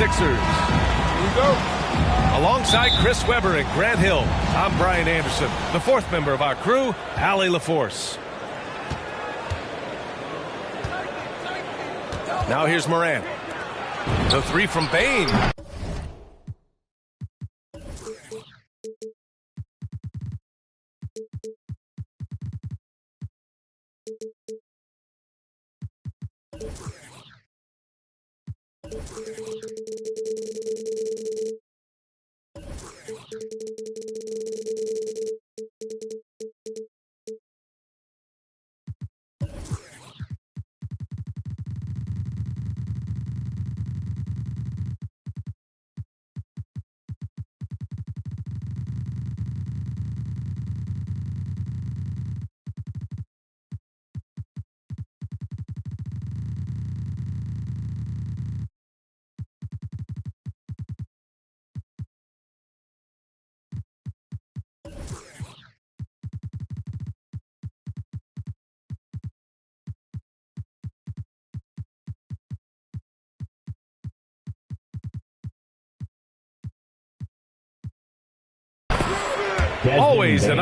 76ers. Here we go. Alongside Chris Webber and Grant Hill, I'm Brian Anderson. The fourth member of our crew, Allie LaForce. Now here's Moran. The three from Bain. Always an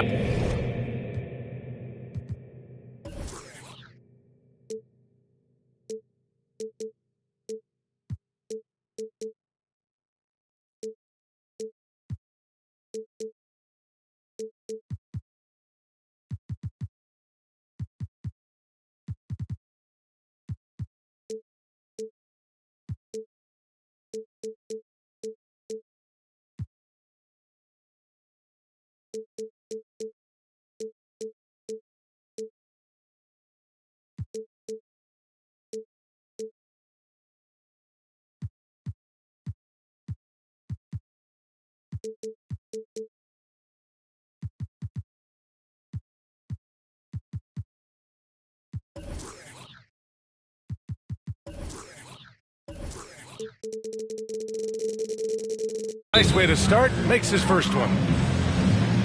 nice way to start, makes his first one.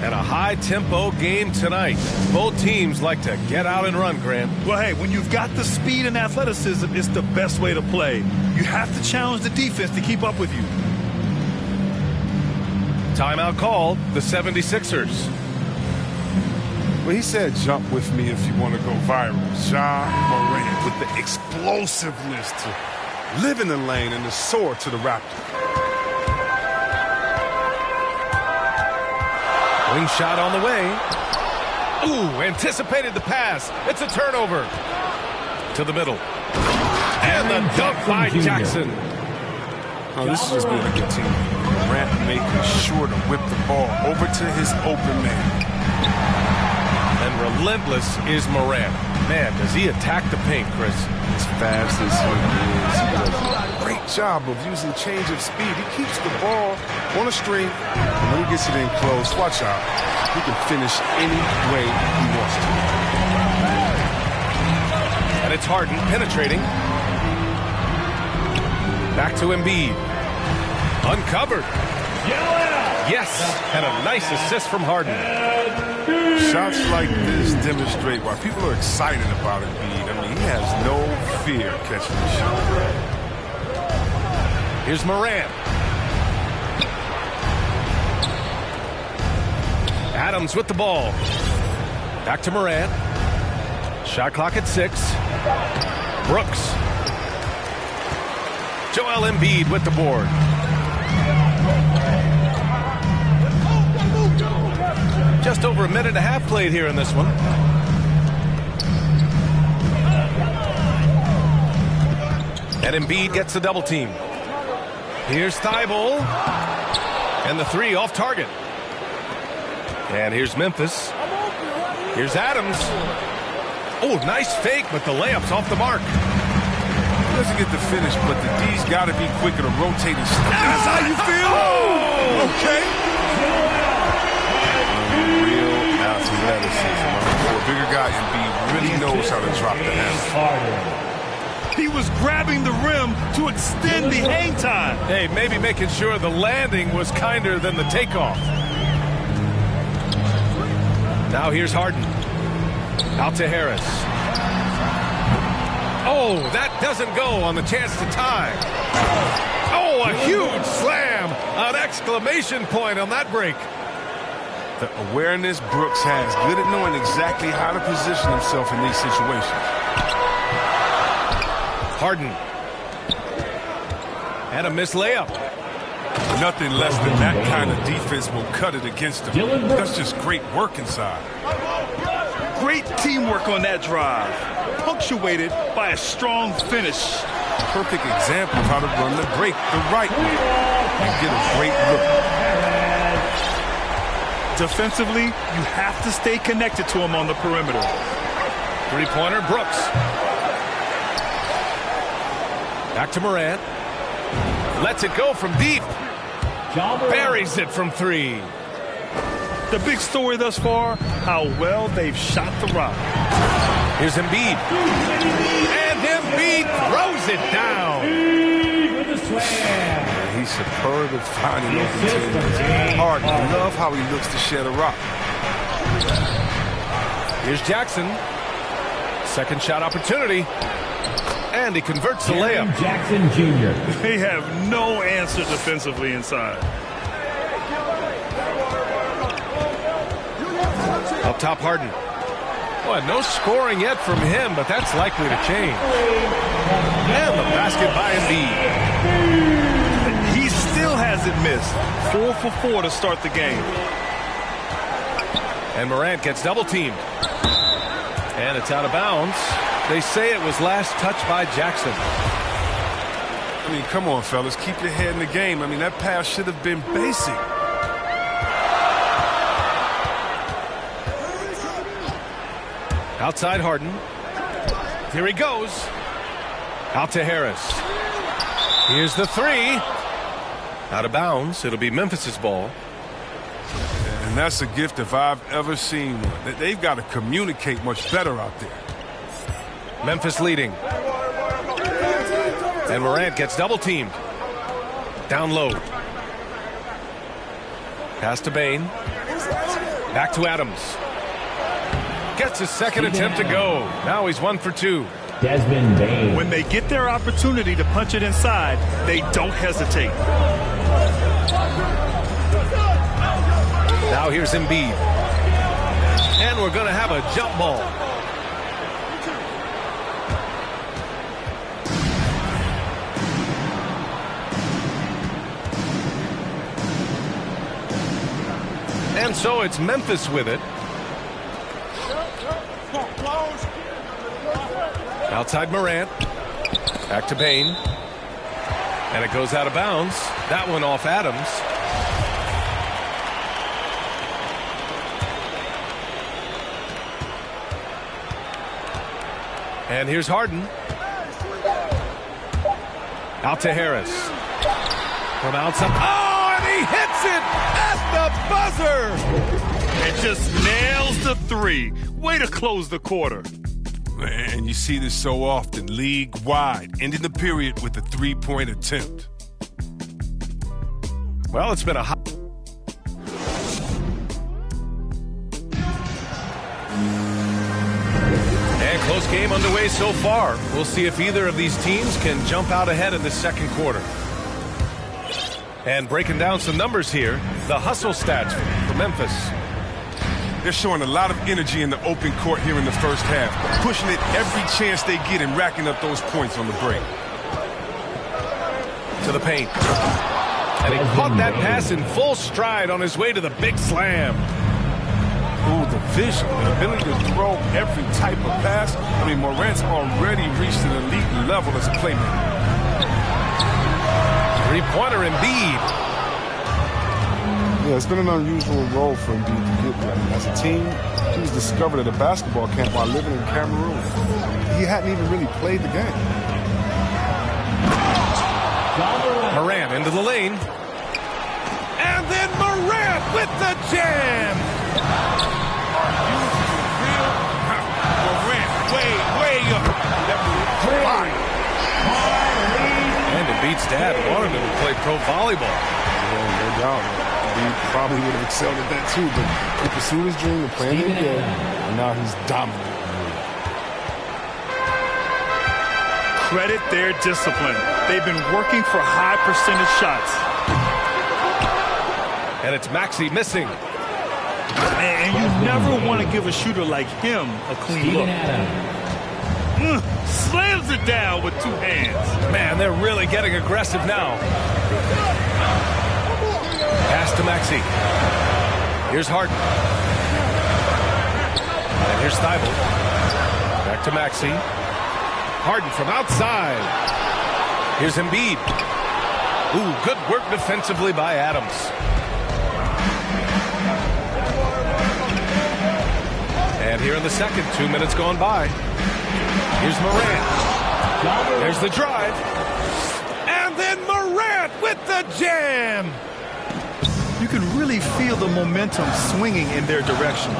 And a high-tempo game tonight. Both teams like to get out and run, Grant. Well, hey, when you've got the speed and athleticism, it's the best way to play. You have to challenge the defense to keep up with you. Timeout called, the 76ers. Well, he said jump with me if you want to go viral. Ja Morant with the explosiveness to live in the lane and to soar to the Raptors. Wing shot on the way. Ooh, anticipated the pass. It's a turnover. To the middle. And the dunk by Jackson. Oh, this is just going to continue. Morant making sure to whip the ball over to his open man. And relentless is Morant. Man, does he attack the paint, Chris. As fast as he is, he does a great job of using change of speed. He keeps the ball on a string, and when he gets it in close, watch out. He can finish any way he wants to. And it's Harden penetrating. Back to Embiid. Uncovered. Yes, and a nice assist from Harden. Shots like this demonstrate why people are excited about Embiid. I mean, he has no fear catching the shot. Here's Morant. Adams with the ball. Back to Morant. Shot clock at 6. Brooks. Joel Embiid with the board. Just over a minute and a half played here in this one. And Embiid gets the double team. Here's Thibault. And the three off target. And here's Memphis. Here's Adams. Oh, nice fake, but the layup's off the mark. He doesn't get the finish, but the D's got to be quicker to rotate his stuff. That's how you feel? Oh! Okay. Real athleticism. For a bigger guy, Embiid really knows how to drop the hammer. He was grabbing the rim to extend the hang time. Hey, maybe making sure the landing was kinder than the takeoff. Now here's Harden. Out to Harris. Oh, that doesn't go on the chance to tie. Oh, a huge exclamation point on that break. The awareness Brooks has, good at knowing exactly how to position himself in these situations. Harden. And a missed layup. Nothing less than that kind of defense will cut it against him. That's just great work inside. Great teamwork on that drive, punctuated by a strong finish. Perfect example of how to run the break the right way and get a great look. Defensively, you have to stay connected to him on the perimeter. Three-pointer, Brooks. Back to Morant. Lets it go from deep. Buries it from three. The big story thus far, how well they've shot the rock. Here's Embiid. And Embiid throws it down. He's superb at finding open teams. Harden, I love how he looks to shed a rock. Here's Jackson. Second shot opportunity. And he converts the layup. Jackson Jr. They have no answer defensively inside. Up top, Harden. Well, no scoring yet from him, but that's likely to change. And the basket by Embiid. He still hasn't missed. 4 for 4 to start the game. And Morant gets double-teamed. And it's out of bounds. They say it was last touched by Jackson. I mean, come on, fellas. Keep your head in the game. I mean, that pass should have been basic. Outside Harden. Here he goes. Out to Harris. Here's the three. Out of bounds. It'll be Memphis's ball. And that's a gift if I've ever seen one. They've got to communicate much better out there. Memphis leading. And Morant gets double-teamed. Down low. Pass to Bane. Back to Adams. Gets his second attempt to go. Now he's 1 for 2. Desmond Bane. When they get their opportunity to punch it inside, they don't hesitate. Now here's Embiid. And we're going to have a jump ball. And so it's Memphis with it. Outside Morant. Back to Bane. And it goes out of bounds. That one off Adams. And here's Harden. Out to Harris. From outside. Oh, and he hits it at the buzzer. And just nails the three. Way to close the quarter. And you see this so often, league-wide, ending the period with a three-point attempt. Well, it's been a hot... And close game underway so far. We'll see if either of these teams can jump out ahead in the second quarter. And breaking down some numbers here, the hustle stats for Memphis. They're showing a lot of energy in the open court here in the first half, pushing it every chance they get and racking up those points on the break. To the paint. And he caught that pass in full stride on his way to the big slam. Ooh, the vision, the ability to throw every type of pass. I mean, Morant's already reached an elite level as a playmaker. Three-pointer Embiid. Yeah, it's been an unusual role for Embiid to get there. As a team, he was discovered at a basketball camp while living in Cameroon. He hadn't even really played the game. Morant into the lane. And then Morant with the jam. Morant, way up. And Embiid's dad wanted him to play pro volleyball. Yeah, no doubt. He probably would have excelled at that too, but he pursued his dream of playing the game, and now he's dominant. Credit their discipline. They've been working for high percentage shots. And it's Maxey missing. And you never want to give a shooter like him a clean look. Slams it down with two hands. Man, they're really getting aggressive now. Pass to Maxey. Here's Harden. And here's Thibault. Back to Maxey. Harden from outside. Here's Embiid. Ooh, good work defensively by Adams. And here in the second, 2 minutes gone by. Here's Morant. There's the drive. And then Morant with the jam. You can really feel the momentum swinging in their direction.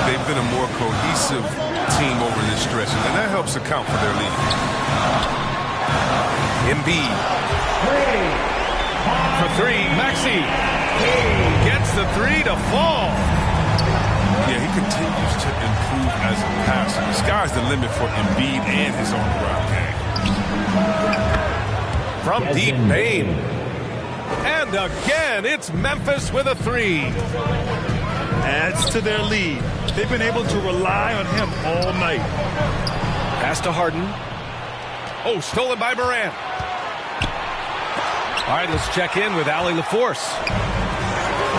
They've been a more cohesive team over this stretch, and that helps account for their lead. Embiid. For three, Maxey. Gets the three to fall. Yeah, he continues to improve as a passer. The sky's the limit for Embiid and his on-the-ground game. From deep, Bane. And again, it's Memphis with a three. Adds to their lead. They've been able to rely on him all night. Pass to Harden. Oh, stolen by Morant. All right, let's check in with Allie LaForce.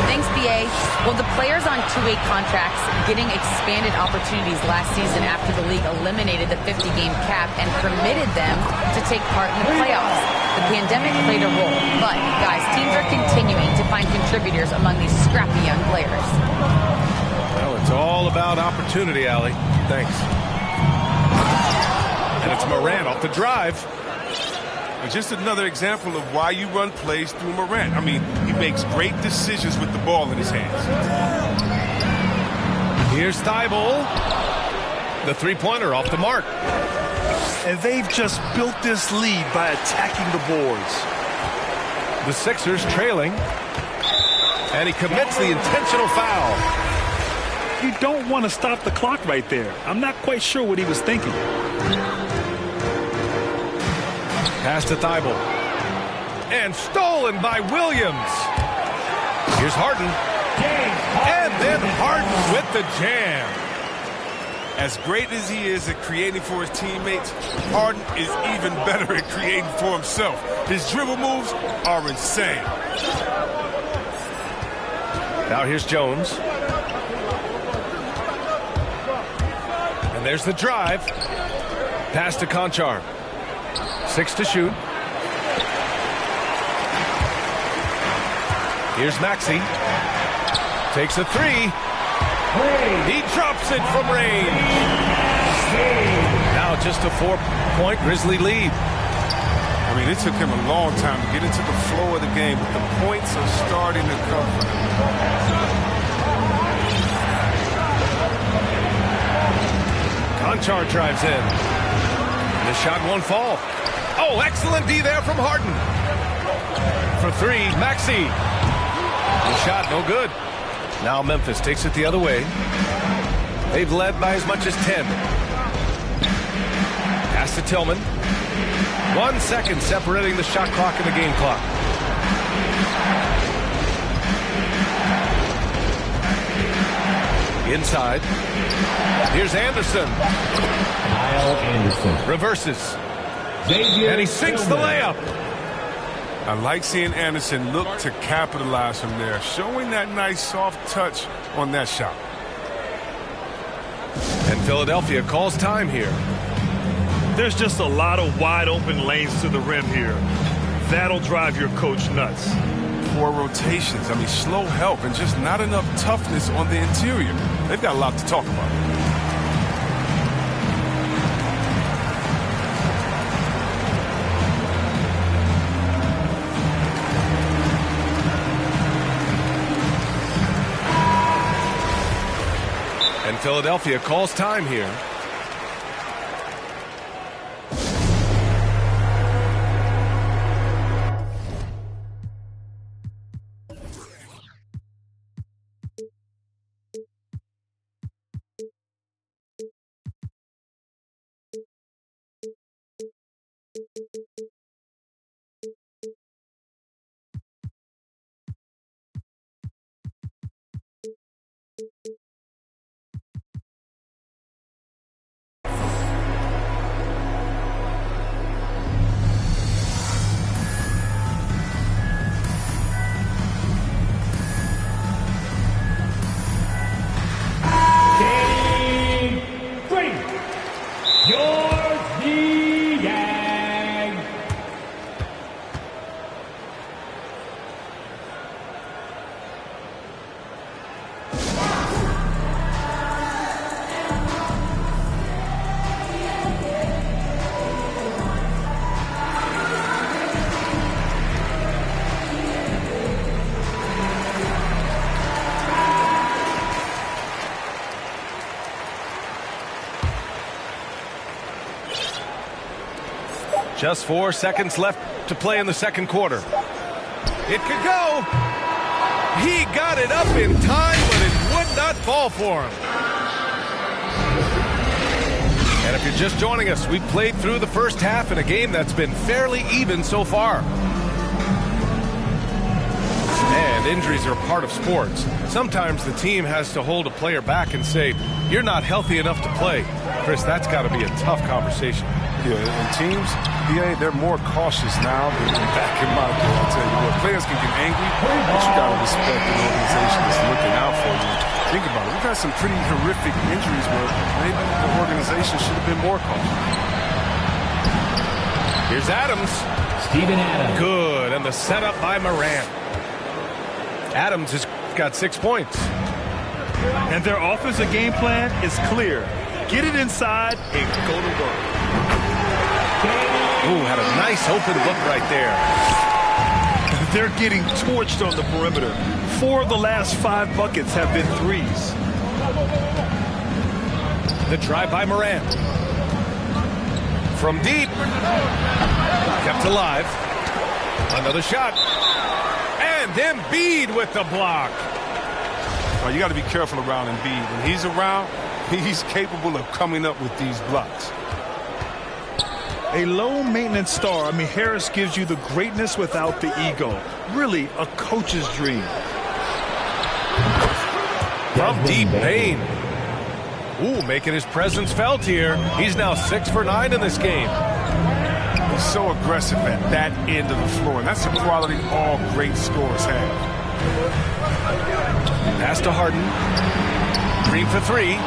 Thanks, BA. Well, the players on two-way contracts getting expanded opportunities last season after the league eliminated the 50-game cap and permitted them to take part in the playoffs. The pandemic played a role, but, guys, teams are continuing to find contributors among these scrappy young players. Well, it's all about opportunity, Allie. Thanks. And it's Morant off the drive. And just another example of why you run plays through Morant. I mean, he makes great decisions with the ball in his hands. Here's Thibault. The three-pointer off the mark. And they've just built this lead by attacking the boards. The Sixers trailing. And he commits the intentional foul. You don't want to stop the clock right there. I'm not quite sure what he was thinking. Pass to Thibault. And stolen by Williams. Here's Harden. And then Harden with the jam. As great as he is at creating for his teammates, Harden is even better at creating for himself. His dribble moves are insane. Now here's Jones. And there's the drive. Pass to Conchar. 6 to shoot. Here's Maxey. Takes a three. He drops it from range. Now just a 4-point Grizzly lead. I mean, it took him a long time to get into the flow of the game, but the points are starting to come for him. Conchar drives in. The shot won't fall. Oh, excellent D there from Harden. For three, Maxey. The shot no good. Now Memphis takes it the other way. They've led by as much as 10. Pass to Tillman. 1 second separating the shot clock and the game clock. Inside. Here's Anderson. Kyle Anderson. Reverses. Xavier And he sinks the layup. I like seeing Anderson look to capitalize from there, showing that nice soft touch on that shot. And Philadelphia calls time here. There's just a lot of wide open lanes to the rim here. That'll drive your coach nuts. Poor rotations. I mean, slow help and just not enough toughness on the interior. They've got a lot to talk about. And Philadelphia calls time here. Just 4 seconds left to play in the second quarter. It could go. He got it up in time, but it would not fall for him. And if you're just joining us, we've played through the first half in a game that's been fairly even so far. And injuries are a part of sports. Sometimes the team has to hold a player back and say, you're not healthy enough to play. Chris, that's got to be a tough conversation. Yeah, and teams, they're more cautious now than back in my day. I'll tell you what, players can get angry, but you got to respect an organization that's looking out for you. Think about it. We've had some pretty horrific injuries where maybe the organization should have been more cautious. Here's Adams. Steven Adams. Good, and the setup by Morant. Adams has got 6 points. And their offensive game plan is clear. Get it inside and go to work. Ooh, had a nice open look right there. They're getting torched on the perimeter. 4 of the last 5 buckets have been threes. The drive by Morant. From deep. Kept alive. Another shot. And Embiid with the block. Well, you got to be careful around Embiid. When he's around, he's capable of coming up with these blocks. A low-maintenance star. I mean, Harris gives you the greatness without the ego. Really, a coach's dream. From deep, Payne. Ooh, making his presence felt here. He's now 6 for 9 in this game. He's so aggressive at that end of the floor, and that's a quality all great scorers have. Pass to Harden. Green for 3.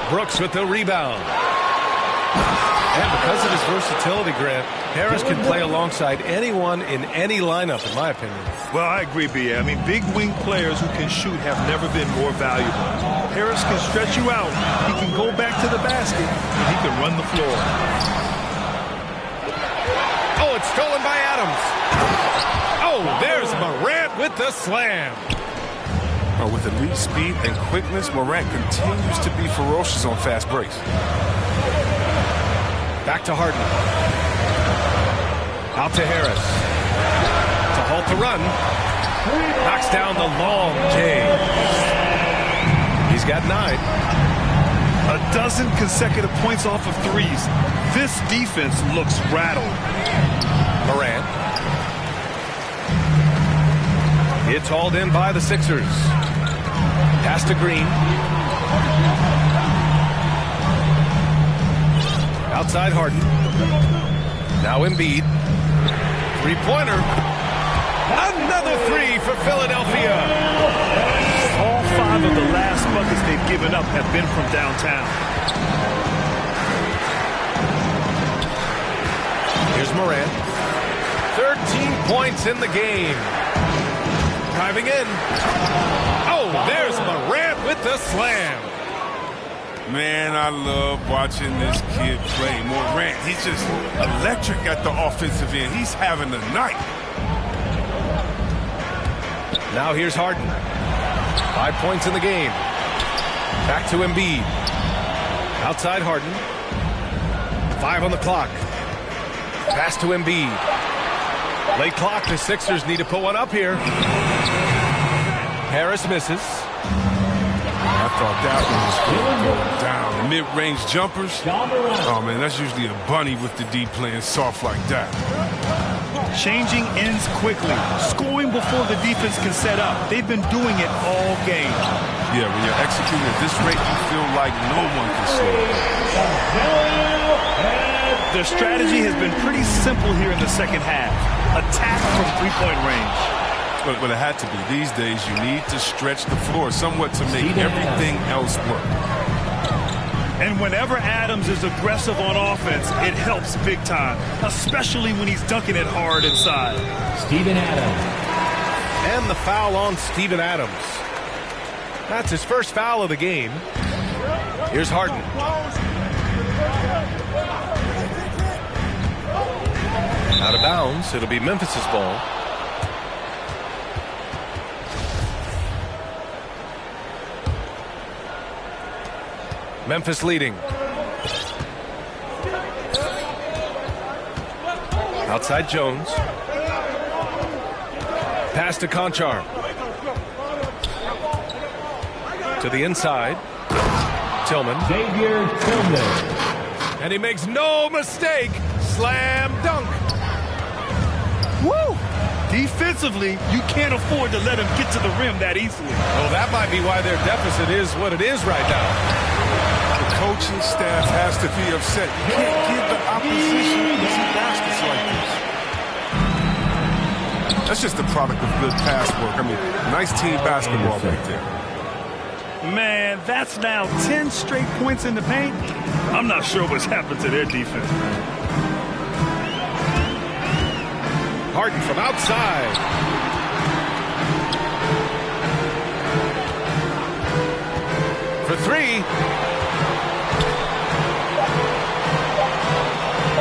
Brooks with the rebound. And because of his versatility, Grant, Harris can play alongside anyone in any lineup, in my opinion. Well, I agree, B.A. I mean, big wing players who can shoot have never been more valuable. Harris can stretch you out. He can go back to the basket, and he can run the floor. Oh, it's stolen by Adams. Oh, there's Morant with the slam. With elite speed and quickness, Morant continues to be ferocious on fast breaks. Back to Harden. Out to Harris. To halt the run. Knocks down the long J. He's got 9. A dozen consecutive points off of threes. This defense looks rattled. Morant. It's hauled in by the Sixers. Pass to Green. Outside Harden. Now Embiid. Three-pointer. Another 3 for Philadelphia. All 5 of the last buckets they've given up have been from downtown. Here's Morant. 13 points in the game. Driving in. Oh, there's Morant with the slam. Man, I love watching this kid play. Morant, he's just electric at the offensive end. He's having a night. Now here's Harden. 5 points in the game. Back to Embiid. Outside Harden. 5 on the clock. Pass to Embiid. Late clock, the Sixers need to put one up here. Harris misses. I thought that one was going to go down. Mid-range jumpers. Oh, man, that's usually a bunny with the D playing soft like that. Changing ends quickly. Scoring before the defense can set up. They've been doing it all game. Yeah, when you're executing at this rate, you feel like no one can slow it. Their strategy has been pretty simple here in the second half. Attack from three-point range. But it had to be. These days, you need to stretch the floor somewhat to make everything else work. And whenever Adams is aggressive on offense, it helps big time, especially when he's dunking it hard inside. Steven Adams. And the foul on Steven Adams. That's his first foul of the game. Here's Harden. Out of bounds. It'll be Memphis's ball. Memphis leading. Outside Jones. Pass to Conchar. To the inside. Tillman. Xavier Tillman. And he makes no mistake. Slam dunk. Woo! Defensively, you can't afford to let him get to the rim that easily. Well, that might be why their deficit is what it is right now. The coaching staff has to be upset. You can't give the opposition easy baskets like this. That's just the product of good pass work. I mean, nice team basketball right there. Man, that's now 10 straight points in the paint. I'm not sure what's happened to their defense. Harden from outside. For three.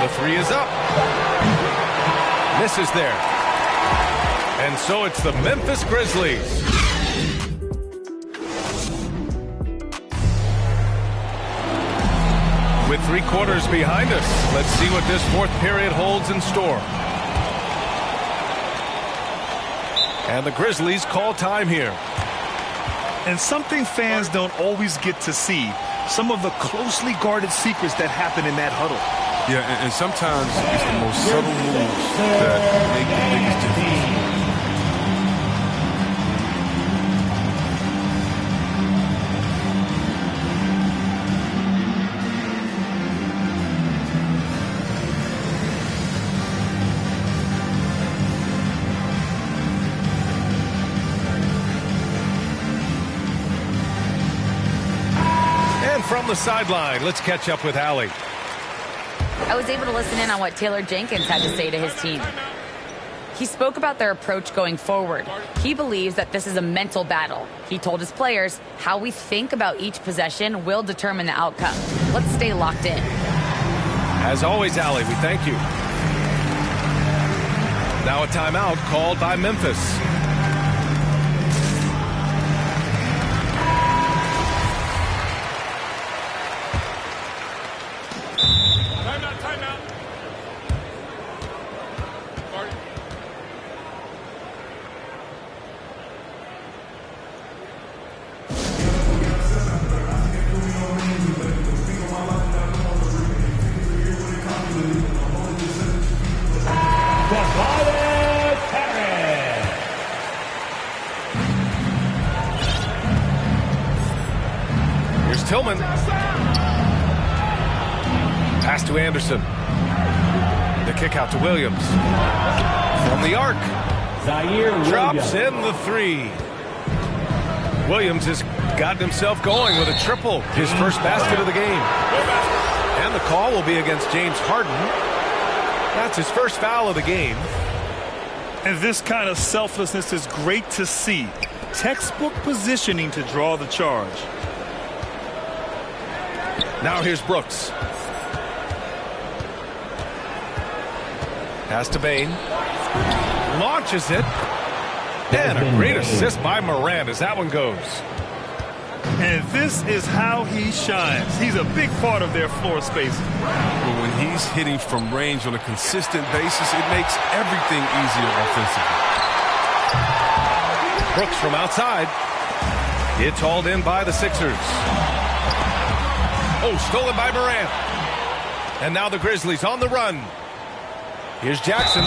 The three is up. Misses there. And so it's the Memphis Grizzlies. With 3 quarters behind us, let's see what this fourth period holds in store. And the Grizzlies call time here. And something fans don't always get to see, some of the closely guarded secrets that happen in that huddle. Yeah, and sometimes it's the most subtle moves that make the biggest difference. From the sideline, let's catch up with Allie. I was able to listen in on what Taylor Jenkins had to say to his team. He spoke about their approach going forward. He believes that this is a mental battle. He told his players how we think about each possession will determine the outcome. Let's stay locked in. As always, Allie, we thank you. Now a timeout called by Memphis. Tillman. Pass to Anderson. The kick out to Williams. From the arc. Drops in the three. Williams has gotten himself going with a triple. His first basket of the game. And the call will be against James Harden. That's his first foul of the game. And this kind of selflessness is great to see. Textbook positioning to draw the charge. Now here's Brooks. Pass to Bain. Launches it. And a great assist by Morant as that one goes. And this is how he shines. He's a big part of their floor spacing. Well, when he's hitting from range on a consistent basis, it makes everything easier offensively. Brooks from outside. It's hauled in by the Sixers. Oh, stolen by Morant. And now the Grizzlies on the run. Here's Jackson.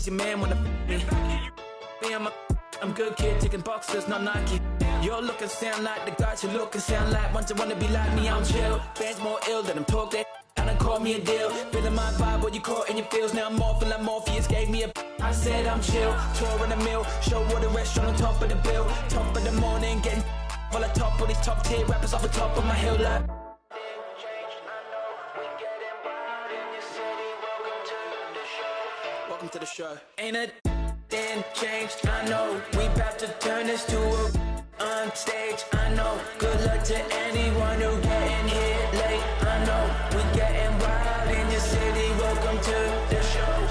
Your man wanna me. I'm good kid, taking boxes, not Nike. You're looking sound like the guys you look and sound like. Once you wanna be like me, I'm chill. Fans more ill than I'm talk that. And I call me a deal. Feeling my vibe, what you caught in your feels. Now I'm morphing like Morpheus gave me a. I said I'm chill. Tour in the mill. Show what the restaurant on top of the bill. Top of the morning, getting. While I top all these top tier rappers off the top of my hill like. Welcome to the show. Ain't a damn changed, I know. We about to turn this to a on stage, I know. Good luck to anyone who getting here late, I know. We getting wild in your city, welcome to the show.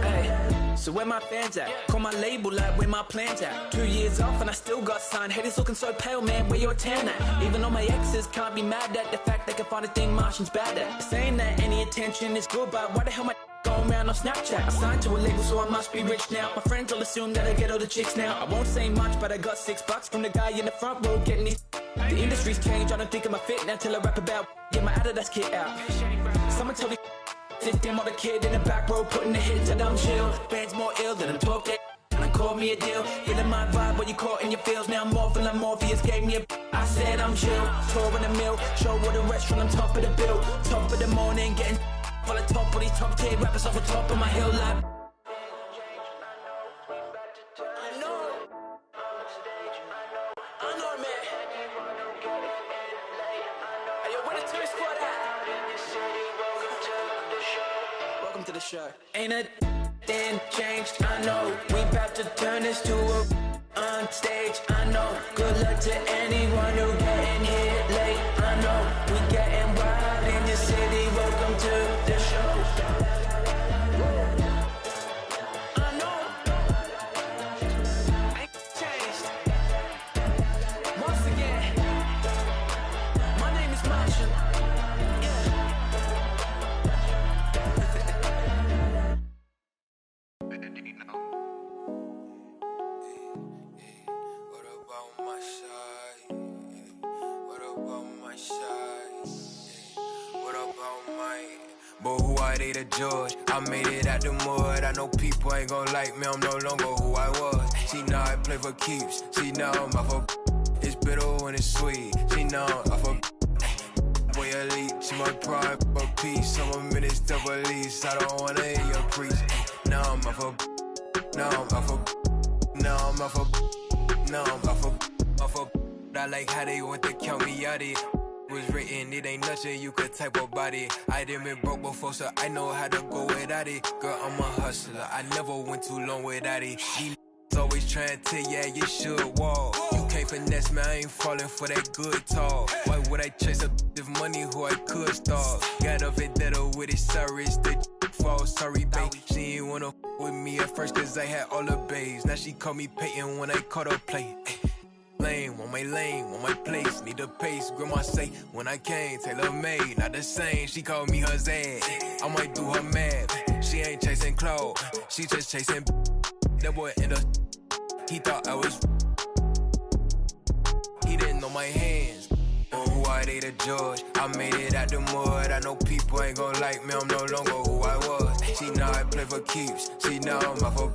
Hey, so where my fans at? Call my label like where my plans at. 2 years off and I still got signed. Haters looking so pale, man, where your tan at? Even though my exes can't be mad at the fact they can find a thing Martian's bad at. Saying that any attention is good, but why the hell my going around on Snapchat? I signed to a label, so I must be rich now. My friends all assume that I get all the chicks now. I won't say much, but I got $6 from the guy in the front row getting these. The industry's changed, I don't think I'm a fit now till I rap about get my Adidas kit out. Someone tell me sit them on the kid in the back row putting the hits that I'm chill. Band's more ill than I'm talking. And call me a deal, feeling my vibe when you caught in your feels. Now I'm more feeling Morpheus gave me a. I said I'm chill, tour in the mill, show with the restaurant on top of the bill. Top of the morning, getting on the top of these top tier rappers off the top of my hill like. I know, man. Hey, yo, where the tourist squad at? Welcome to the show. Ain't a damn changed, I know. We about to turn this to a on stage, I know. Good luck to anyone who getting here late, I know. We getting wild in your city, welcome to the show. I know. Ain't changed. Once again, my name is Martian. But who are they to judge? I made it out the mud. I know people ain't gon' like me, I'm no longer who I was. See now I play for keeps. See now I'm off of. It's bitter when it's sweet. See now I'm off of. Boy elite, she my pride for peace. I'm a minister police. I don't wanna hear your priest. Now I'm off of. Now I'm off of. Now I'm off of. Now I'm off of. Off of. I like how they want to count me out it. Was written, it ain't nothing you could type about it. I done been broke before, so I know how to go without it. Girl, I'm a hustler, I never went too long without it. These always trying to tell ya you should walk. You can't finesse me, I ain't falling for that good talk. Why would I chase a if money who I could start? Got a vendetta with it, sorry, it's the fall. Sorry, babe, she ain't wanna with me at first cause I had all the babes. Now she call me Peyton when I caught her play. Lane, want my place, need a pace, grandma say, when I came, tailor made, not the same, she called me her Zed, I might do her mad, she ain't chasing clothes, she just chasing, that boy in the, he thought I was, he didn't know my hands, but who are they to judge, I made it out the mud, I know people ain't gon' like me, I'm no longer who I was, see now I play for keeps, see now I'm off of,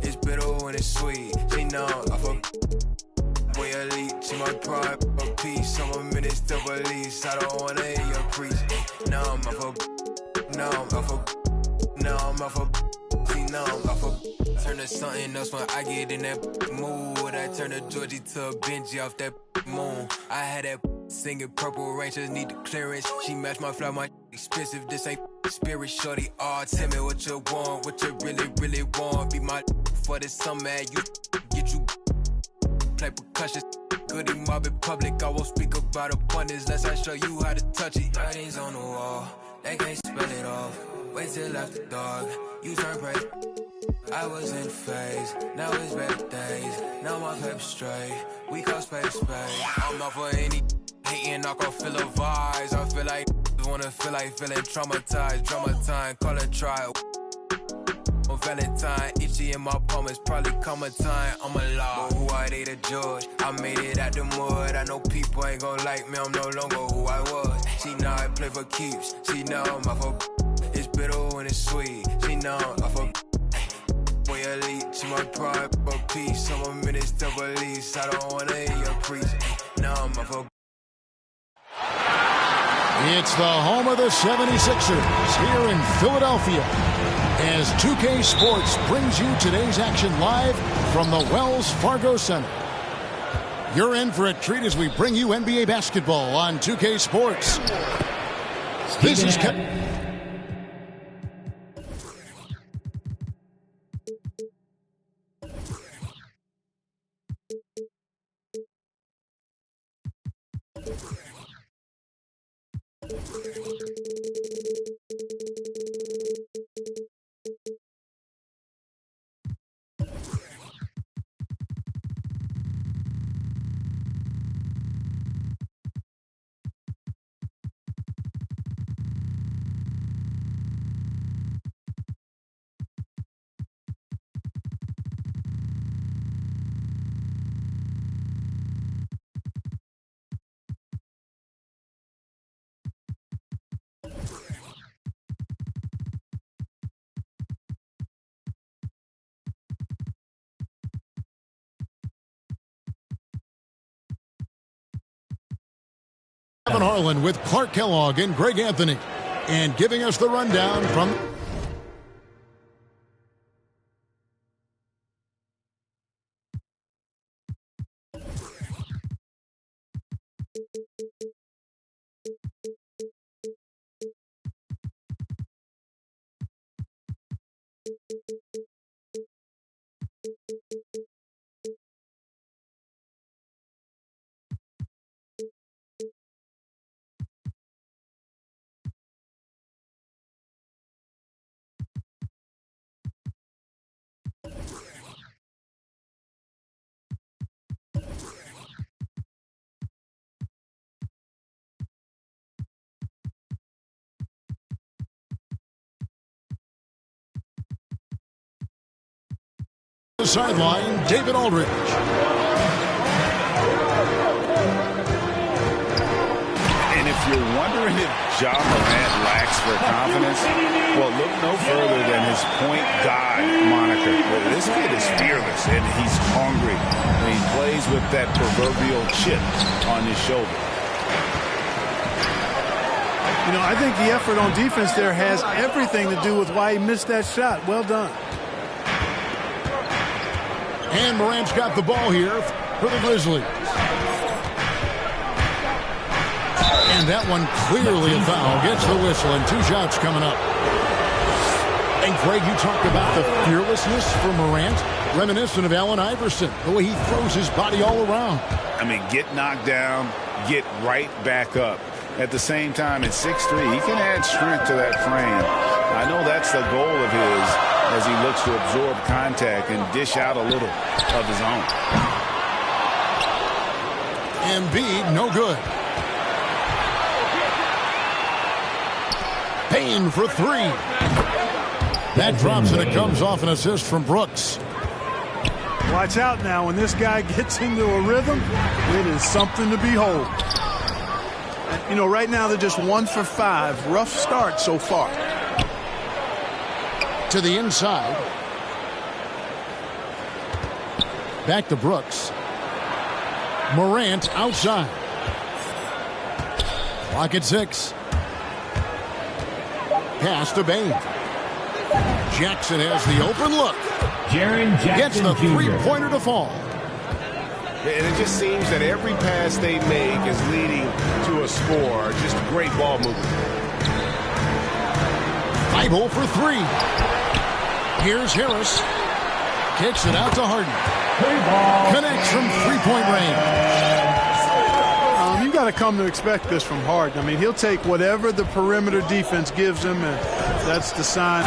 it's bitter when it's sweet, see now I'm off of, boy elite, she my pride for peace. I'm a minister police. I don't wanna hear your priest. Now I'm off of. Now I'm off of. Now I'm off of. See now I'm off of. Turn to something else when I get in that mood. I turn a Georgie to a Benji off that moon. I had that singing Purple Rangers need the clearance. She matched my fly, my expensive. This ain't spirit shorty. Oh, tell me what you want, what you really want. Be my for the summer, you get you. Play percussion, good in mob in public. I won't speak about abundance unless I show you how to touch it. Writings on the wall, they can't spell it off. Wait till after dark, you turn gray. I was in phase, now it's better days. Now my pep straight, we call space. I'm not for any hating, I can feel the vibes. I feel like wanna feel like feeling traumatized. Drama time, call it trial. On Valentine, itchy in my palm, it's probably come a time I'm alive. But who are they to judge? I made it out the mud. I know people ain't gon' like me, I'm no longer who I was. See now I play for keeps. See now I'm off of. It's bitter when it's sweet. See now I'm off of. Boy elite, she my pride for peace. I'm a minister police. I don't wanna hear your priest. Now I'm off of. It's the home of the 76ers here in Philadelphia, as 2K Sports brings you today's action live from the Wells Fargo Center. You're in for a treat as we bring you NBA basketball on 2K Sports. This is Kevin Harlan with Clark Kellogg and Greg Anthony. And giving us the rundown from... the sideline, David Aldridge. And if you're wondering if Ja Morant lacks for confidence, well, look no further than his point guard moniker. Well, this kid is fearless, and he's hungry. And he plays with that proverbial chip on his shoulder. You know, I think the effort on defense there has everything to do with why he missed that shot. Well done. And Morant's got the ball here for the Grizzlies. And that one clearly a foul. Gets the whistle and 2 shots coming up. And Greg, you talked about the fearlessness for Morant, reminiscent of Allen Iverson, the way he throws his body all around. I mean, get knocked down, get right back up. At the same time, at 6'3", he can add strength to that frame. I know that's the goal of his as he looks to absorb contact and dish out a little of his own. Embiid, no good. Payne for 3. That drops and it comes off an assist from Brooks. Watch out now. When this guy gets into a rhythm, it is something to behold. You know, right now they're just 1 for 5. Rough start so far. To the inside. Back to Brooks. Morant outside. Clock at 6. Pass to Bain. Jackson has the open look. Jaren Jackson gets the Jr. three-pointer to fall. And it just seems that every pass they make is leading to a score. Just great ball movement. Thibault for 3. Here's Harris. Kicks it out to Harden. Connects from three-point range. You got to come to expect this from Harden. I mean, he'll take whatever the perimeter defense gives him, and that's the sign.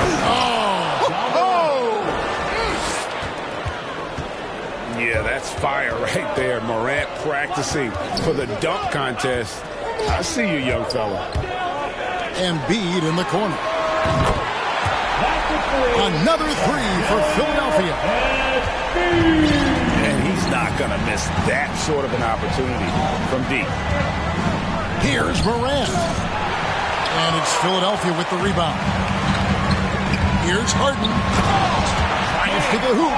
Yeah, that's fire right there. Morant practicing for the dunk contest. I see you, young fella. Embiid in the corner. Another 3 for Philadelphia. And he's not going to miss that sort of an opportunity from deep. Here's Morant. And it's Philadelphia with the rebound. Here's Harden. Drives to the hoop.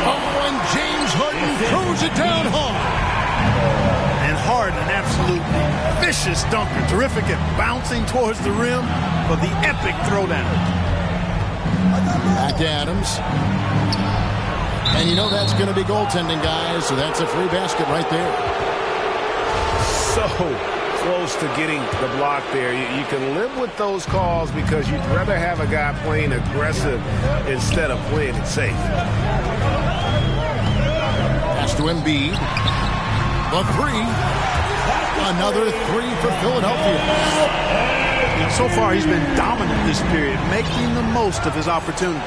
Oh, and James Harden throws it down hard. And Harden, an absolutely vicious dunker. Terrific at bouncing towards the rim for the epic throwdown. Back to Adams. And you know that's going to be goaltending, guys, so that's a free basket right there. So close to getting the block there. You can live with those calls because you'd rather have a guy playing aggressive instead of playing it safe. Pass to Embiid. The three. Another three for Philadelphia. So far, he's been dominant this period, making the most of his opportunities.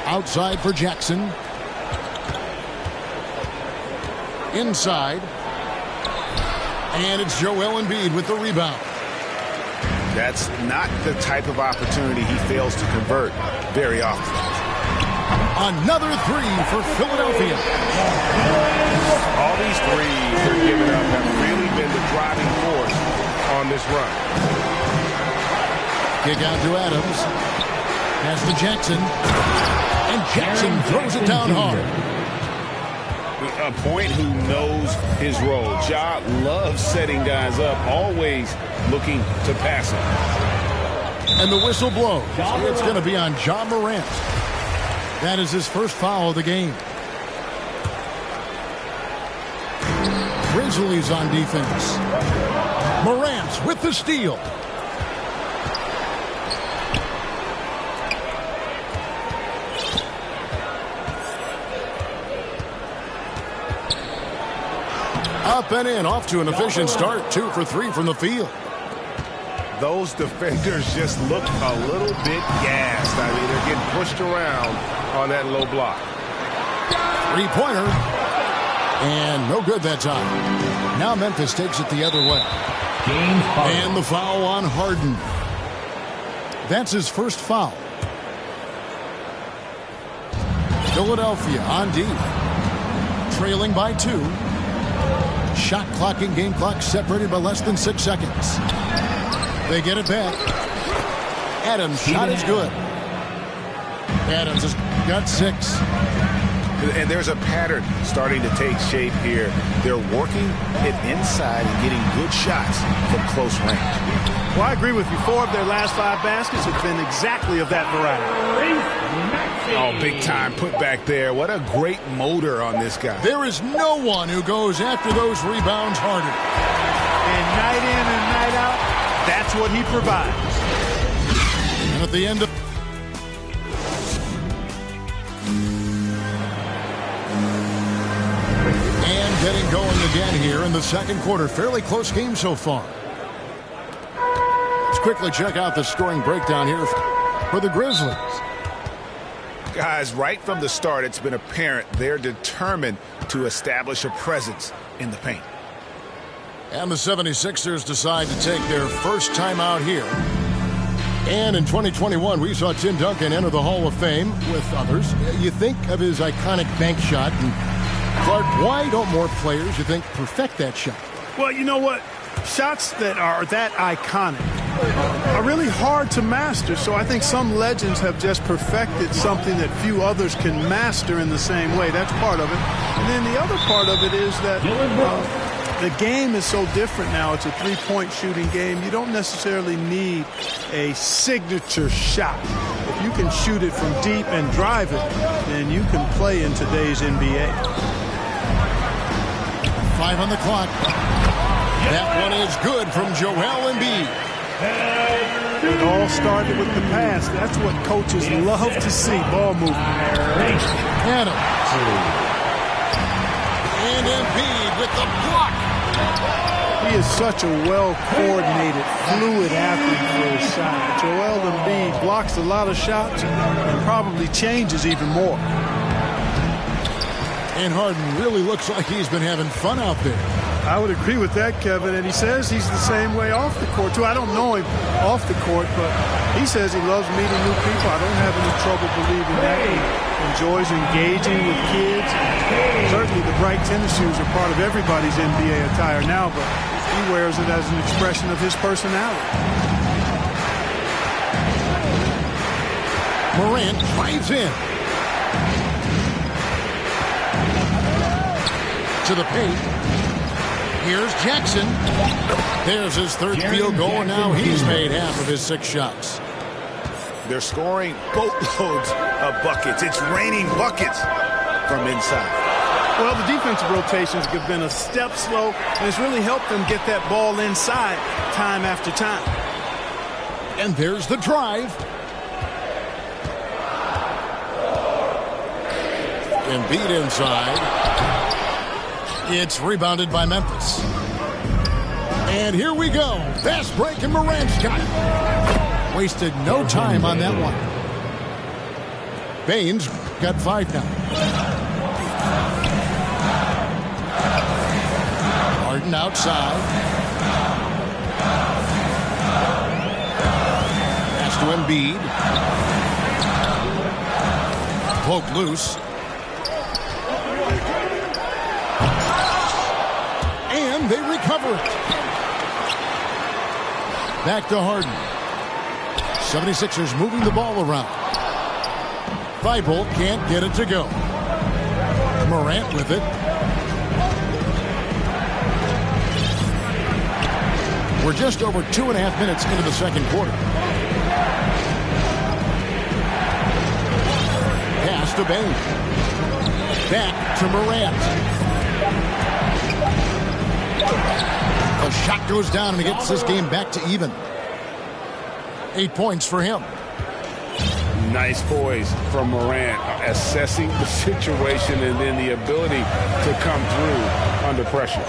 Outside for Jackson. Inside. And it's Joel Embiid with the rebound. That's not the type of opportunity he fails to convert very often. Another three for Philadelphia. All these threes they're giving up have really been the driving force on this run. Kick out to Adams. Pass to Jackson. And Jackson throws it down hard. A point who knows his role. Ja loves setting guys up, always looking to pass him. And the whistle blows. It's going to be on Ja Morant. That is his first foul of the game. Grizzlies on defense. Morant with the steal. Up and in, off to an efficient start. 2 for 3 from the field. Those defenders just look a little bit gassed. I mean, they're getting pushed around on that low block. Three-pointer. And no good that time. Now Memphis takes it the other way. And the foul on Harden. That's his first foul. Philadelphia on D. Trailing by 2. Shot clock and game clock separated by less than 6 seconds. They get it back. Adams' shot is good. Adams has got 6. And there's a pattern starting to take shape here. They're working it inside and getting good shots from close range. Well, I agree with you. 4 of their last 5 baskets have been exactly of that variety. Oh, big time put back there. What a great motor on this guy. There is no one who goes after those rebounds harder. And night in and night out, that's what he provides. And at the end of getting going again here in the second quarter. Fairly close game so far. Let's quickly check out the scoring breakdown here for the Grizzlies. Guys, right from the start, it's been apparent they're determined to establish a presence in the paint. And the 76ers decide to take their first time out here. And in 2021, we saw Tim Duncan enter the Hall of Fame with others. You think of his iconic bank shot and Clark, why don't more players, you think, perfect that shot? Well, you know what? Shots that are that iconic are really hard to master. So I think some legends have just perfected something that few others can master in the same way. That's part of it. And then the other part of it is that the game is so different now. It's a three-point shooting game. You don't necessarily need a signature shot. If you can shoot it from deep and drive it, then you can play in today's NBA. 5 on the clock. That one is good from Joel Embiid. It all started with the pass. That's what coaches love to see, ball movement. Adams. And Embiid with the block. He is such a well-coordinated, fluid athlete for his shot. Joel Embiid blocks a lot of shots and probably changes even more. And Harden really looks like he's been having fun out there. I would agree with that, Kevin. And he says he's the same way off the court, too. I don't know him off the court, but he says he loves meeting new people. I don't have any trouble believing that. He enjoys engaging with kids. Certainly the bright tennis shoes are part of everybody's NBA attire now, but he wears it as an expression of his personality. Morant drives in. To the paint. Here's Jackson. There's his third field goal, and now he's made half of his 6 shots. They're scoring boatloads of buckets. It's raining buckets from inside. Well, the defensive rotations have been a step slow, and it's really helped them get that ball inside time after time. And there's the drive. Embiid inside. It's rebounded by Memphis. And here we go. Fast break, and Morant's got it. Wasted no time on that one. Baines got 5 now. Harden outside. Pass to Embiid. Poke loose. And they recover it. Back to Harden. 76ers moving the ball around. Thibault can't get it to go. Morant with it. We're just over 2.5 minutes into the second quarter. Pass to Baines. Back to Morant. The shot goes down and it gets this game back to even. 8 points for him. Nice poise from Morant, assessing the situation and then the ability to come through under pressure.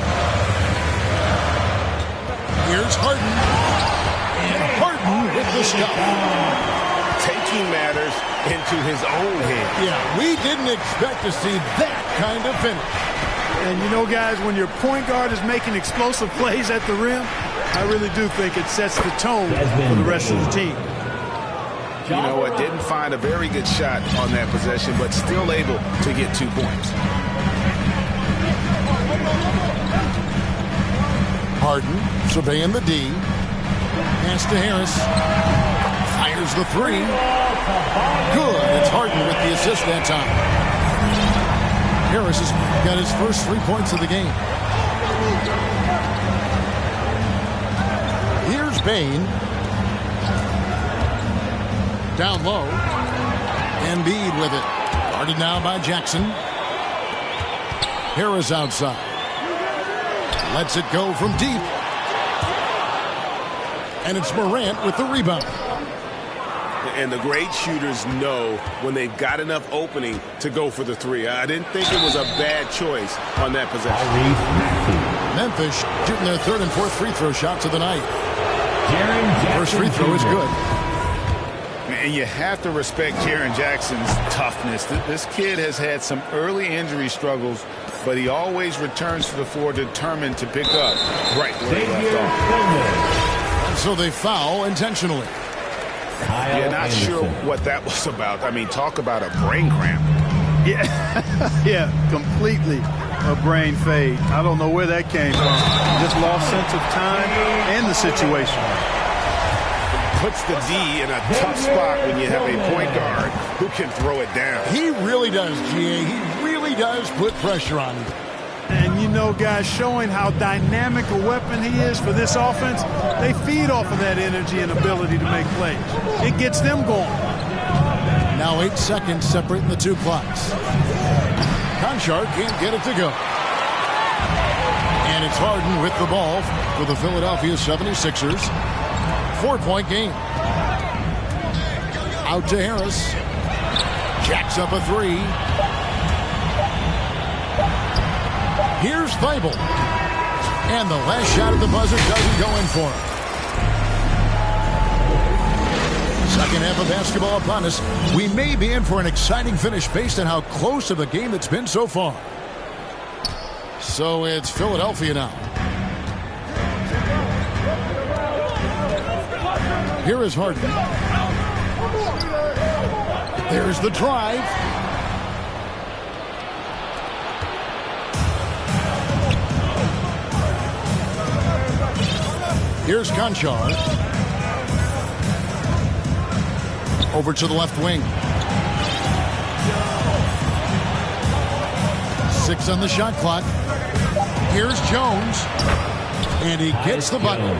Here's Harden. And Harden with the stop. Taking matters into his own hands. Yeah, we didn't expect to see that kind of finish. And you know, guys, when your point guard is making explosive plays at the rim, I really do think it sets the tone for the rest of the team. You know what? Didn't find a very good shot on that possession, but still able to get 2 points. Harden surveying the D. Pass to Harris. Fires the 3. Good. It's Harden with the assist that time. Harris has got his first 3 points of the game. Here's Bain. Down low. Embiid with it. Guarded now by Jackson. Harris outside. Lets it go from deep. And it's Morant with the rebound. And the great shooters know when they've got enough opening to go for the 3. I didn't think it was a bad choice on that possession. Memphis shooting their 3rd and 4th free throw shots of the night. First free throw is good. And you have to respect Jaren Jackson's toughness. This kid has had some early injury struggles, but he always returns to the floor determined to pick up right where he left off. And so they foul intentionally. Yeah, not sure what that was about. I mean, talk about a brain cramp. Yeah, yeah, completely a brain fade. I don't know where that came from. Just lost sense of time and the situation. Puts the D in a tough spot when you have a point guard who can throw it down. He really does, GA. He really does put pressure on him. And you know, guys, showing how dynamic a weapon he is for this offense, they feed off of that energy and ability to make plays. It gets them going. Now 8 seconds separating the 2 clocks. Conchar can't get it to go. And it's Harden with the ball for the Philadelphia 76ers. 4-point game. Out to Harris. Jacks up a 3. Here's Thibault. And the last shot at the buzzer doesn't go in for him. Second half of basketball upon us. We may be in for an exciting finish based on how close of a game it's been so far. So it's Philadelphia now. Here is Harden. There's the drive. Here's Conchar. Over to the left wing. 6 on the shot clock. Here's Jones. And he gets the bucket.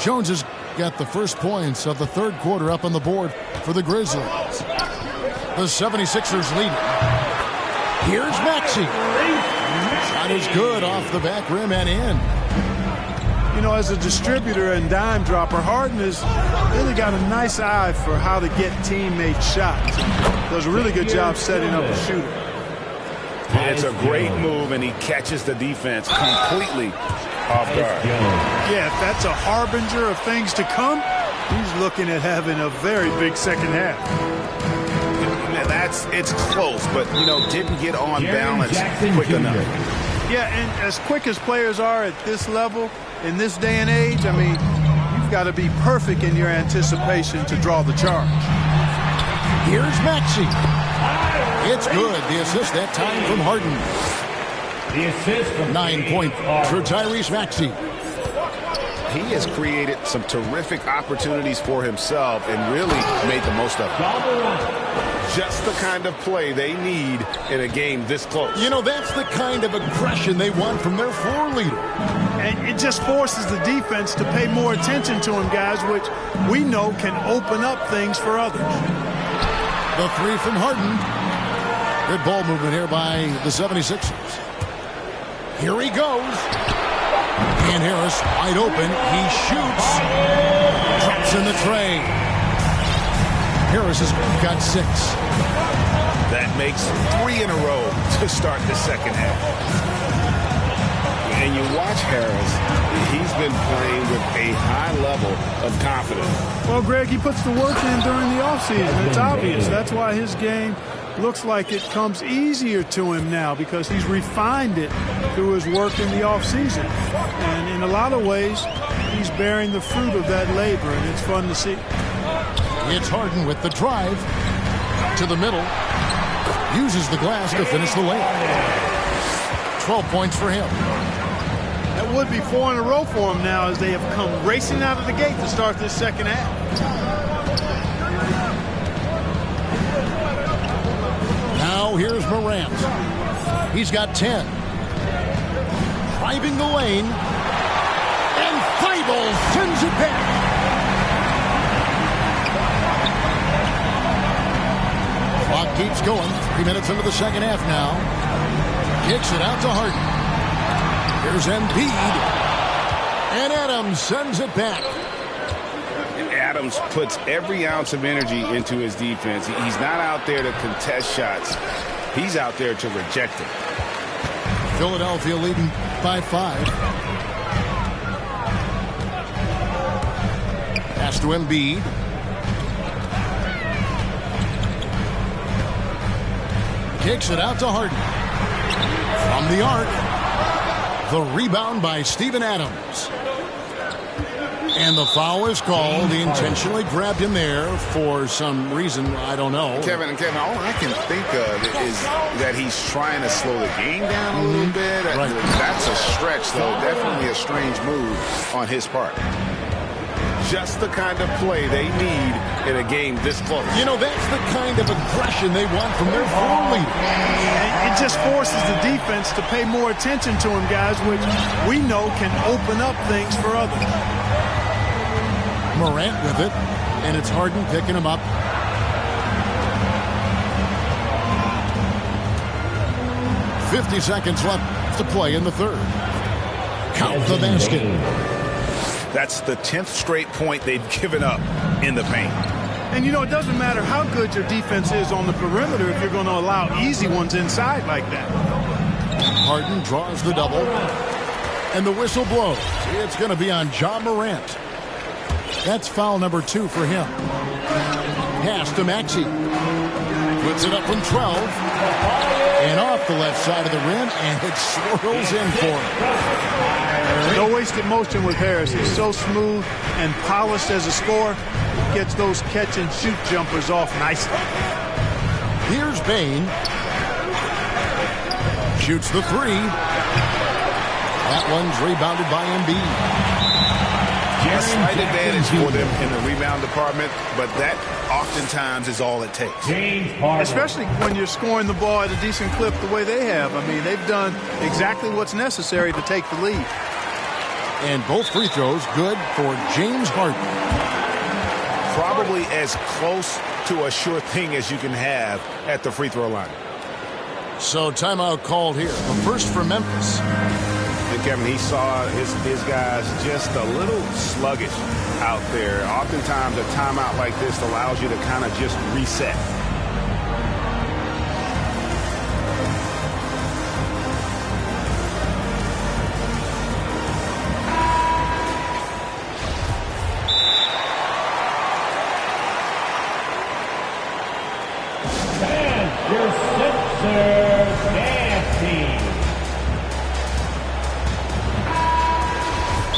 Jones has got the first points of the third quarter up on the board for the Grizzlies. The 76ers lead. Here's Maxey. Shot is good off the back rim and in. You know, as a distributor and dime dropper, Harden has really got a nice eye for how to get teammate shots. Does a really good job setting up a shooter. It's a great move, and he catches the defense completely off guard. Yeah, if that's a harbinger of things to come, he's looking at having a very big second half. It's close, but, you know, didn't get on balance quick enough. Yeah, and as quick as players are at this level, in this day and age, I mean, you've got to be perfect in your anticipation to draw the charge. Here's Maxey. It's good. The assist that time from Harden. The assist from 9 points for Tyrese Maxey. He has created some terrific opportunities for himself and really made the most of it. Just the kind of play they need in a game this close. You know, that's the kind of aggression they want from their floor leader. And it just forces the defense to pay more attention to him, guys, which we know can open up things for others. The three from Harden. Good ball movement here by the 76ers. Here he goes. And Harris wide open. He shoots. Drops in the tray. Harris has got 6. That makes 3 in a row to start the second half. And you watch Harris, he's been playing with a high level of confidence. Well, Greg, he puts the work in during the offseason. It's obvious. That's why his game looks like it comes easier to him now, because he's refined it through his work in the offseason. And in a lot of ways, he's bearing the fruit of that labor, and it's fun to see. It's Harden with the drive to the middle. Uses the glass to finish the layup. 12 points for him. That would be 4 in a row for him now, as they have come racing out of the gate to start this second half. Now here's Morant. He's got 10. Driving the lane. And Thibault sends it back. Clock keeps going. 3 minutes into the second half now. Kicks it out to Harden. Here's Embiid. And Adams sends it back. Adams puts every ounce of energy into his defense. He's not out there to contest shots. He's out there to reject them. Philadelphia leading by 5. Pass to Embiid. Kicks it out to Harden. From the arc. The rebound by Steven Adams. And the foul is called. He intentionally grabbed him there for some reason. I don't know. Kevin, all I can think of is that he's trying to slow the game down a little bit. Right. That's a stretch, though. Definitely a strange move on his part. Just the kind of play they need in a game this close. You know, that's the kind of aggression they want from their floor leader. It just forces the defense to pay more attention to him, guys, which we know can open up things for others. Morant with it, and it's Harden picking him up. .50 seconds left to play in the third. Count the basket. That's the 10th straight point they've given up in the paint. And, you know, it doesn't matter how good your defense is on the perimeter if you're going to allow easy ones inside like that. Harden draws the double, and the whistle blows. It's going to be on Ja Morant. That's foul number 2 for him. Pass to Maxey. Puts it up from 12. And off the left side of the rim, and it swirls in for him. No wasted motion with Harris. He's so smooth and polished as a scorer. He gets those catch-and-shoot jumpers off nicely. Here's Bane. Shoots the 3. That one's rebounded by Embiid. A slight advantage for them in the rebound department, but that oftentimes is all it takes. Especially when you're scoring the ball at a decent clip the way they have. I mean, they've done exactly what's necessary to take the lead. And both free throws good for James Harden. Probably as close to a sure thing as you can have at the free throw line. So timeout called here. The first for Memphis. And Kevin, he saw his guys just a little sluggish out there. Oftentimes a timeout like this allows you to kind of just reset. Your Sixers dance team.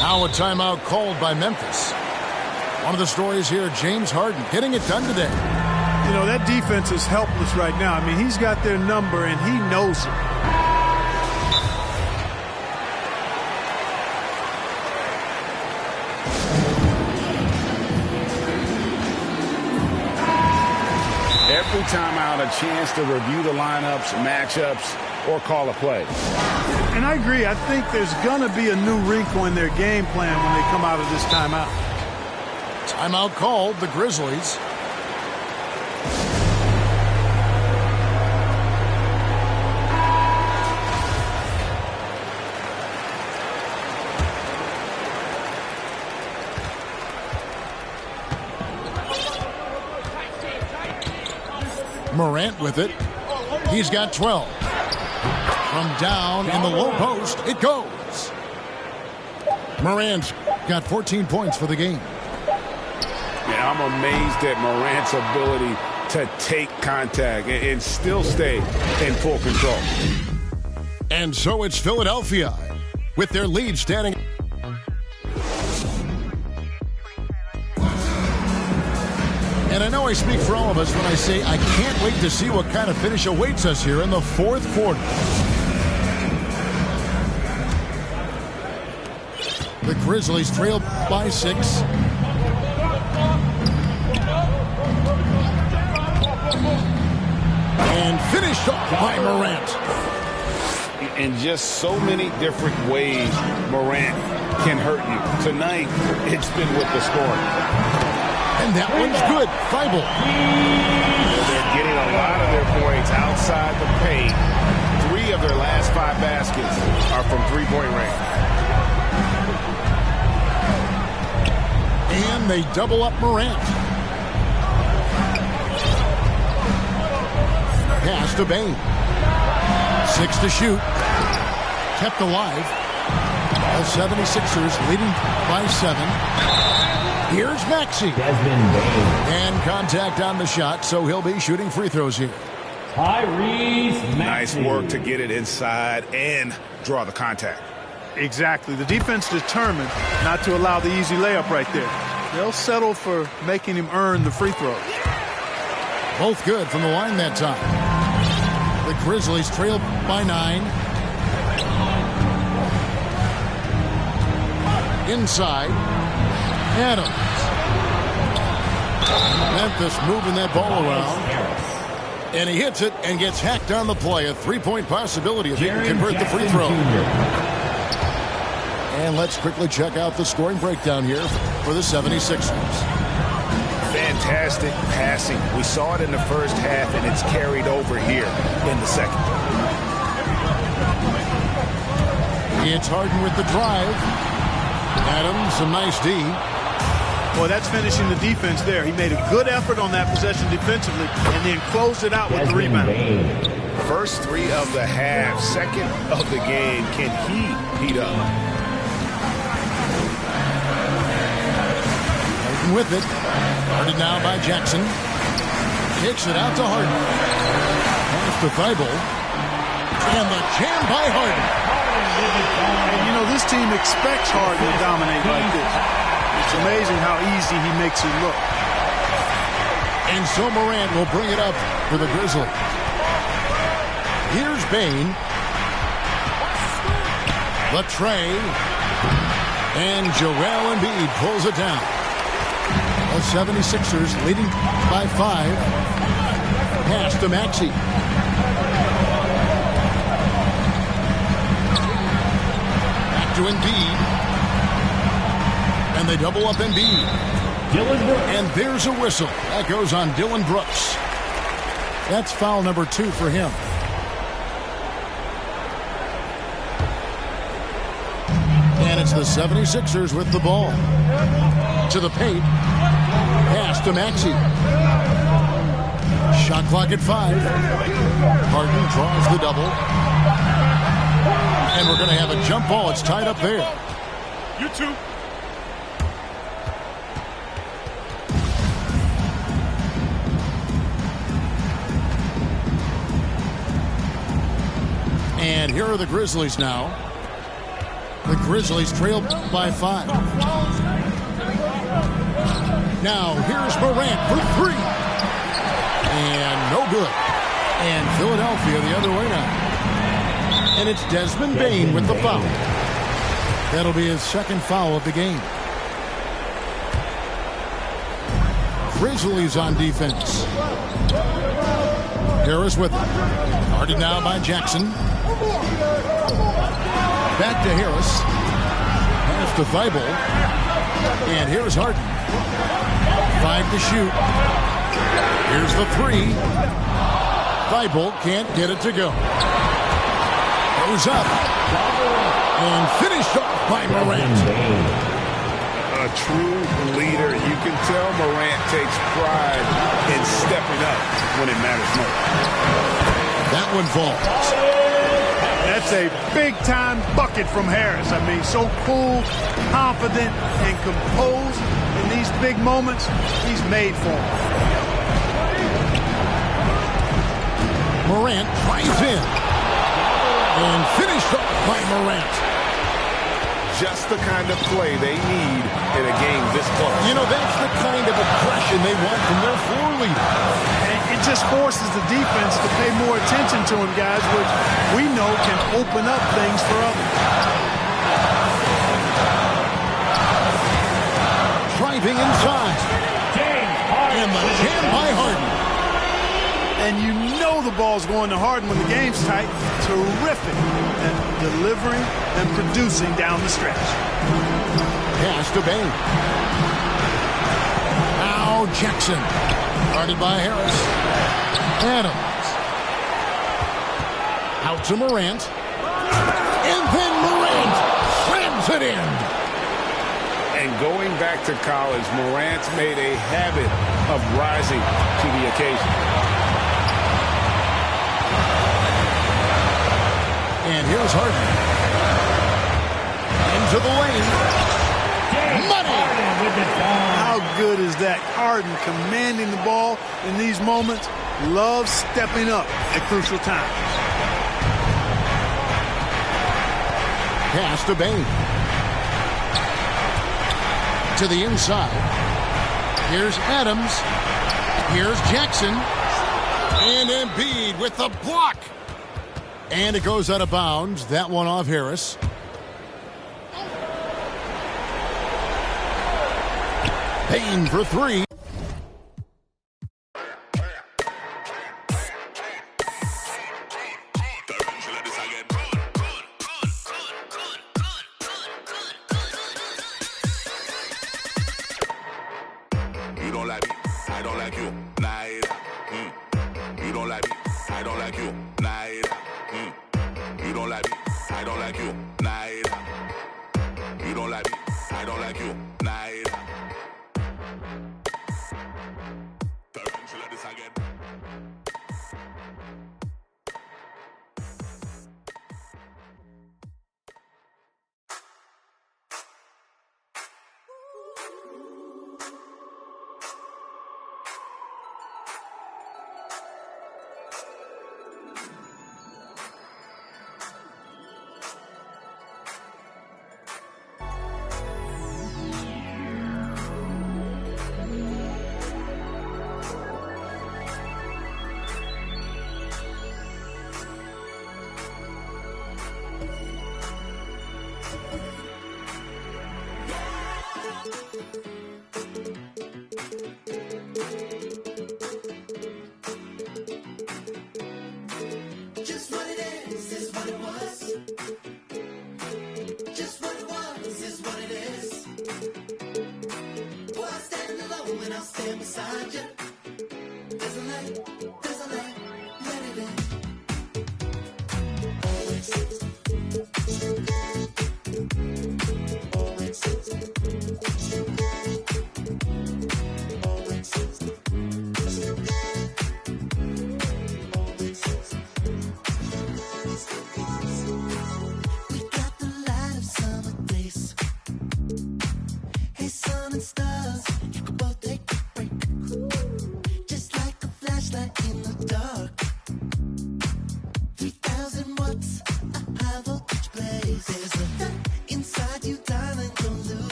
Now a timeout called by Memphis. One of the stories here, James Harden getting it done today. You know, that defense is helpless right now. I mean, he's got their number, and he knows it. Every time out, a chance to review the lineups, matchups, or call a play. And I agree. I think there's going to be a new wrinkle in their game plan when they come out of this timeout. Timeout called, the Grizzlies. Morant with it. He's got 12. From down in the low post, it goes. Morant's got 14 points for the game. Yeah, I'm amazed at Morant's ability to take contact and still stay in full control. And so it's Philadelphia with their lead standing. And I know I speak for all of us when I say I can't wait to see what kind of finish awaits us here in the fourth quarter. The Grizzlies trail by 6. And finished off by Morant. In just so many different ways, Morant can hurt you. Tonight, it's been with the scoring. And that one's good. Thibault. They're getting a lot of their points outside the paint. 3 of their last 5 baskets are from three-point range. And they double up Morant. Pass to Bane. 6 to shoot. Kept alive. The 76ers leading by 7. Here's Maxey. And contact on the shot, so he'll be shooting free throws here. Tyrese Maxey. Nice work to get it inside and draw the contact. Exactly. The defense determined not to allow the easy layup right there. They'll settle for making him earn the free throws. Both good from the line that time. The Grizzlies trail by 9. Inside. Adams. Memphis moving that ball around. And he hits it and gets hacked on the play. A 3-point possibility if he can convert the free throw. And let's quickly check out the scoring breakdown here for the 76ers. Fantastic passing. We saw it in the first half, and it's carried over here in the second. It's Harden with the drive. Adams, a nice D. Well, that's finishing the defense there. He made a good effort on that possession defensively and then closed it out with the rebound. First 3 of the half, second of the game. Can he heat up? Harden with it. Guarded now by Jackson. Kicks it out to Harden. Pass to Thibault. And the jam by Harden. And, you know, this team expects Harden to dominate like this. It's amazing how easy he makes it look. And so Morant will bring it up for the Grizzlies. Here's Bane. Latrey. And Joel Embiid pulls it down. The 76ers leading by 5. Pass to Maxey. Back to Embiid. And they double up Embiid. Dylan Brooks. And there's a whistle. That goes on Dylan Brooks. That's foul number 2 for him. And it's the 76ers with the ball. To the paint. Pass to Maxey. Shot clock at 5. Harden draws the double. And we're going to have a jump ball. It's tied up there. You too. And here are the Grizzlies now. The Grizzlies trail by 5. Now here's Morant for 3. And no good. And Philadelphia the other way now. And it's Desmond Bane with the foul. That'll be his second foul of the game. Grizzlies on defense. Harris with it. Guarded now by Jackson. Back to Harris. Pass to Thibault. And here's Harden. 5 to shoot. Here's the 3. Thibault can't get it to go. Goes up. And finished off by Morant. A true leader. You can tell Morant takes pride in stepping up when it matters most. That one falls. That's a big-time bucket from Harris. I mean, so cool, confident, and composed in these big moments. He's made for them. Morant drives in. And finished off by Morant. Just the kind of play they need in a game this close. You know, that's the kind of aggression they want from their floor leader. And it just forces the defense to pay more attention to him, guys, which we know can open up things for others. Driving inside. And the jam by Harden. And you know the ball's going to Harden when the game's tight. Terrific at delivering and producing down the stretch. Pass to Bane. Now Jackson. Guarded by Harris. Adams. Out to Morant. And then Morant slams it in. And going back to college, Morant's made a habit of rising to the occasion. And here's Harden. Into the lane. Money! How good is that? Harden commanding the ball in these moments. Loves stepping up at crucial times. Pass to Bane. To the inside. Here's Adams. Here's Jackson. And Embiid with the block. And it goes out of bounds. That one off Harris. Payne for 3. You don't like me, I don't like you. Light up. You don't like me, I don't like you. Light up. You don't like me, I don't like you. Light up. You don't like me, I don't like you. Light up. Tarantula this again.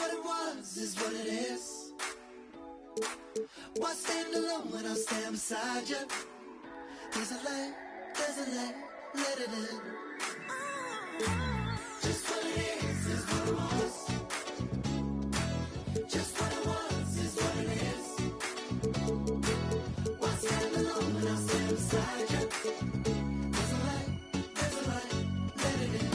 what it was is what it is. Why stand alone when I stand beside you? There's a light, let it in. Just what it is what it was. Just what it was is what it is. Why stand alone when I stand beside you? There's a light, let it in.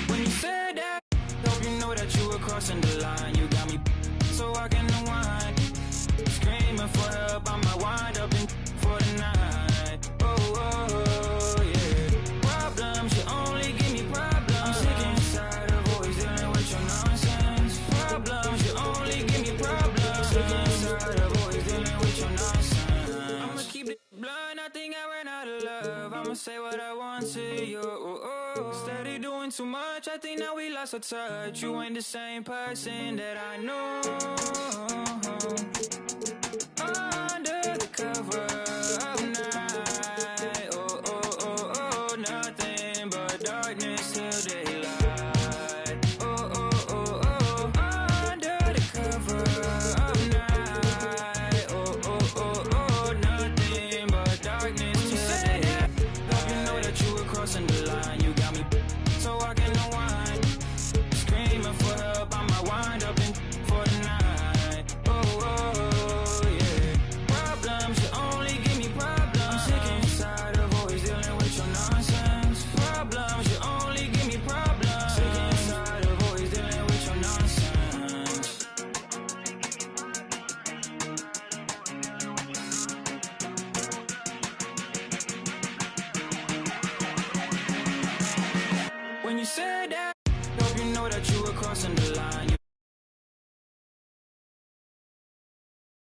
When you said that, hope you know that you were crossing the line. You got me so I can unwind. Screaming for help, I might wind up in for the night. Oh, oh, oh, yeah. Problems, you only give me problems. I'm sick inside of always dealing with your nonsense. Problems, you only give me problems. Sick inside of always dealing with your nonsense. I'ma keep it blunt, I think I ran out of love. I'ma say what I want to you. Oh, oh. Steady doing too much, I think now we lost our touch. You ain't the same person that I knew.